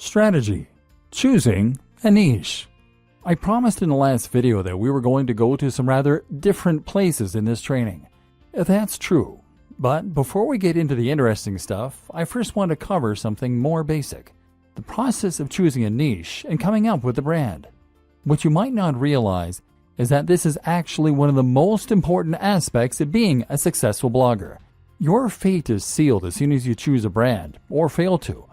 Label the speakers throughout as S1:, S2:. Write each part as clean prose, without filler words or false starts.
S1: Strategy: choosing a niche. I promised in the last video that we were going to go to some rather different places in this training. That's true, but before we get into the interesting stuff, I first want to cover something more basic: the process of choosing a niche and coming up with a brand. What you might not realize is that this is actually one of the most important aspects of being a successful blogger. Your fate is sealed as soon as you choose a brand, or fail to.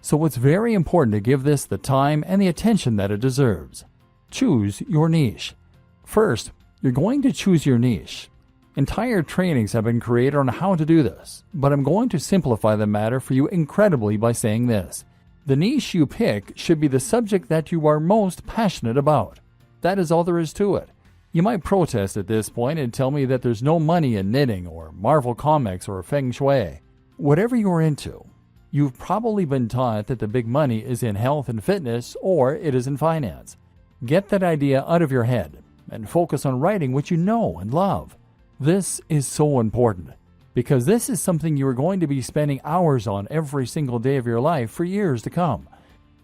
S1: So it's very important to give this the time and the attention that it deserves. Choose your niche. First, you're going to choose your niche. Entire trainings have been created on how to do this, but I'm going to simplify the matter for you incredibly by saying this. The niche you pick should be the subject that you are most passionate about. That is all there is to it. You might protest at this point and tell me that there's no money in knitting or Marvel Comics or Feng Shui. Whatever you're into, you've probably been taught that the big money is in health and fitness, or it is in finance. Get that idea out of your head and focus on writing what you know and love. This is so important because this is something you are going to be spending hours on every single day of your life for years to come.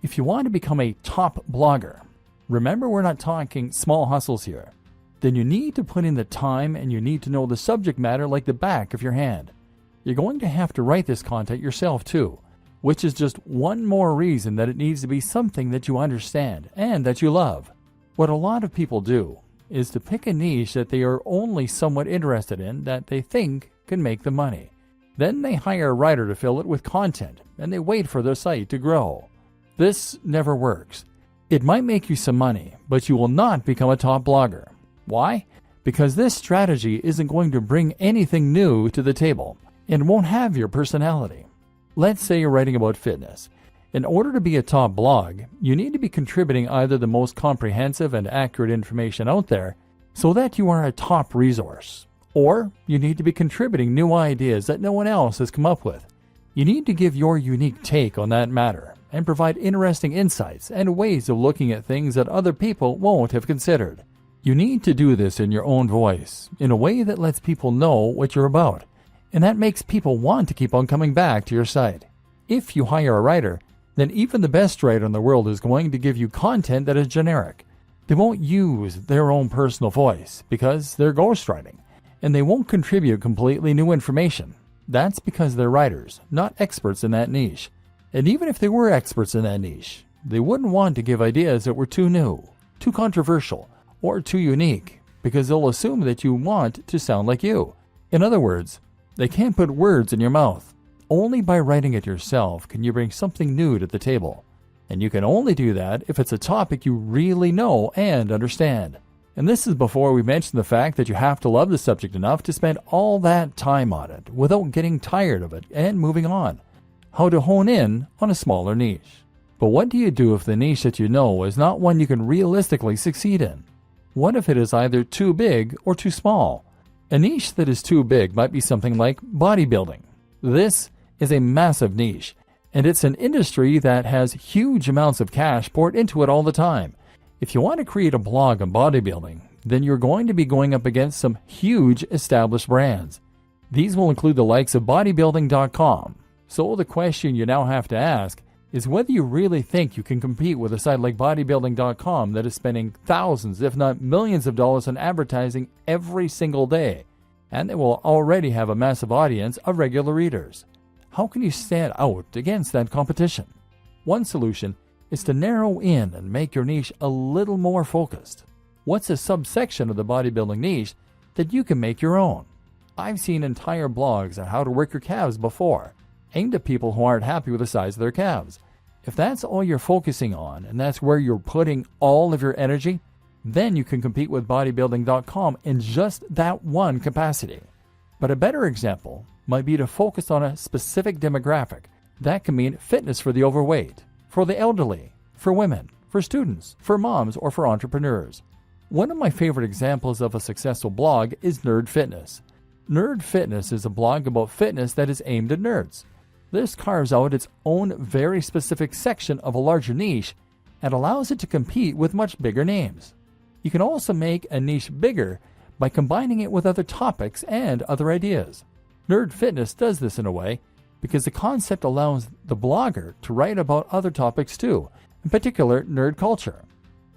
S1: If you want to become a top blogger, remember we're not talking small hustles here, then you need to put in the time and you need to know the subject matter like the back of your hand. You're going to have to write this content yourself too, which is just one more reason that it needs to be something that you understand and that you love. What a lot of people do is to pick a niche that they are only somewhat interested in that they think can make them money. Then they hire a writer to fill it with content and they wait for their site to grow. This never works. It might make you some money, but you will not become a top blogger. Why? Because this strategy isn't going to bring anything new to the table and won't have your personality. Let's say you're writing about fitness. In order to be a top blog, you need to be contributing either the most comprehensive and accurate information out there so that you are a top resource, or you need to be contributing new ideas that no one else has come up with. You need to give your unique take on that matter and provide interesting insights and ways of looking at things that other people won't have considered. You need to do this in your own voice, in a way that lets people know what you're about, and that makes people want to keep on coming back to your site. If you hire a writer, then even the best writer in the world is going to give you content that is generic. They won't use their own personal voice because they're ghostwriting, and they won't contribute completely new information. That's because they're writers, not experts in that niche. And even if they were experts in that niche, they wouldn't want to give ideas that were too new, too controversial, or too unique, because they'll assume that you want to sound like you. In other words, they can't put words in your mouth. Only by writing it yourself can you bring something new to the table. And you can only do that if it's a topic you really know and understand. And this is before we mention the fact that you have to love the subject enough to spend all that time on it without getting tired of it and moving on. How to hone in on a smaller niche. But what do you do if the niche that you know is not one you can realistically succeed in? What if it is either too big or too small? A niche that is too big might be something like bodybuilding. This is a massive niche, and it's an industry that has huge amounts of cash poured into it all the time. If you want to create a blog on bodybuilding, then you're going to be going up against some huge established brands. These will include the likes of bodybuilding.com. So the question you now have to ask is whether you really think you can compete with a site like bodybuilding.com that is spending thousands, if not millions of dollars on advertising every single day, and they will already have a massive audience of regular readers. How can you stand out against that competition? One solution is to narrow in and make your niche a little more focused. What's a subsection of the bodybuilding niche that you can make your own? I've seen entire blogs on how to work your calves before, aimed at people who aren't happy with the size of their calves. If that's all you're focusing on and that's where you're putting all of your energy, then you can compete with bodybuilding.com in just that one capacity. But a better example might be to focus on a specific demographic. That can mean fitness for the overweight, for the elderly, for women, for students, for moms, or for entrepreneurs. One of my favorite examples of a successful blog is Nerd Fitness. Nerd Fitness is a blog about fitness that is aimed at nerds. This carves out its own very specific section of a larger niche and allows it to compete with much bigger names. You can also make a niche bigger by combining it with other topics and other ideas. Nerd Fitness does this in a way because the concept allows the blogger to write about other topics too, in particular nerd culture.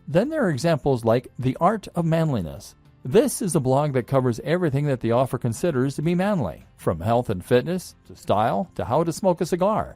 S1: Then there are examples like The Art of Manliness. This is a blog that covers everything that the author considers to be manly, from health and fitness, to style, to how to smoke a cigar.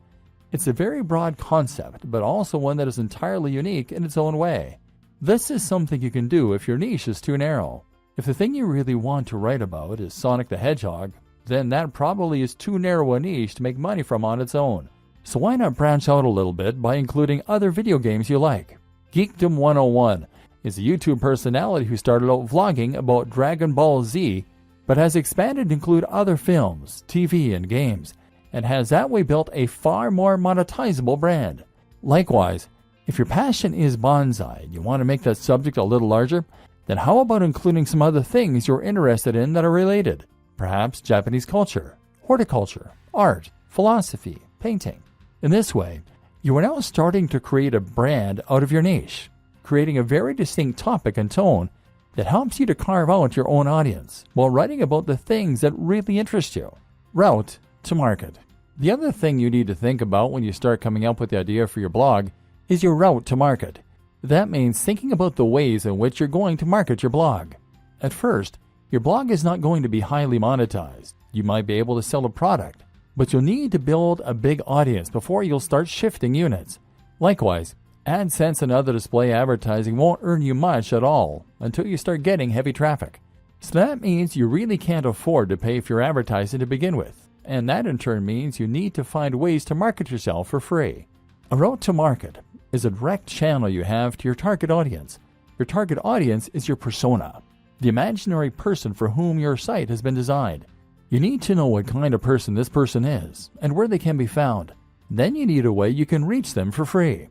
S1: It's a very broad concept, but also one that is entirely unique in its own way. This is something you can do if your niche is too narrow. If the thing you really want to write about is Sonic the Hedgehog, then that probably is too narrow a niche to make money from on its own. So why not branch out a little bit by including other video games you like? Geekdom 101 is a YouTube personality who started out vlogging about Dragon Ball Z, but has expanded to include other films, TV, and games, and has that way built a far more monetizable brand. Likewise, if your passion is bonsai and you want to make that subject a little larger, then how about including some other things you're interested in that are related? Perhaps Japanese culture, horticulture, art, philosophy, painting. In this way, you are now starting to create a brand out of your niche, creating a very distinct topic and tone that helps you to carve out your own audience while writing about the things that really interest you. Route to market. The other thing you need to think about when you start coming up with the idea for your blog is your route to market. That means thinking about the ways in which you're going to market your blog. At first, your blog is not going to be highly monetized. You might be able to sell a product, but you'll need to build a big audience before you'll start shifting units. Likewise, AdSense and other display advertising won't earn you much at all until you start getting heavy traffic. So that means you really can't afford to pay for your advertising to begin with. And that in turn means you need to find ways to market yourself for free. A route to market is a direct channel you have to your target audience. Your target audience is your persona, the imaginary person for whom your site has been designed. You need to know what kind of person this person is and where they can be found. Then you need a way you can reach them for free.